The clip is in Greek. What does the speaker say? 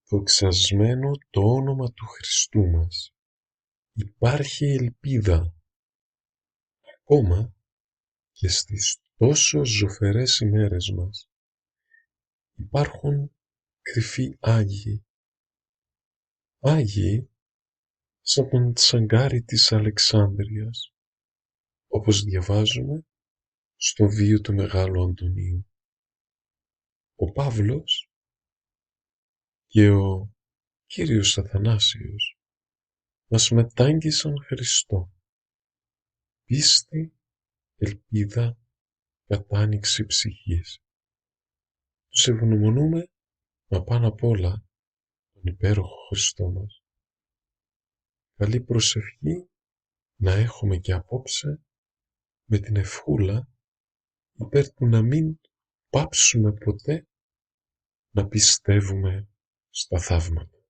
Δοξασμένο το όνομα του Χριστού μας. Υπάρχει ελπίδα. Ακόμα και στις τόσο ζωφερές ημέρες μας υπάρχουν κρυφοί Άγιοι. Άγιοι σαν τον Τσαγκάρη της Αλεξάνδρειας, όπως διαβάζουμε στο βίο του Μεγάλου Αντωνίου. Ο Παύλος και ο Κύριος Αθανάσιος μας μετάγγισαν Χριστό. Πίστη, ελπίδα, κατάνοιξη ψυχής. Τους ευγνωμονούμε, μα πάνω απ' όλα τον υπέροχο Χριστό μας. Καλή προσευχή να έχουμε και απόψε με την ευχούλα υπέρ του να μην πάψουμε ποτέ να πιστεύουμε στα θαύματα.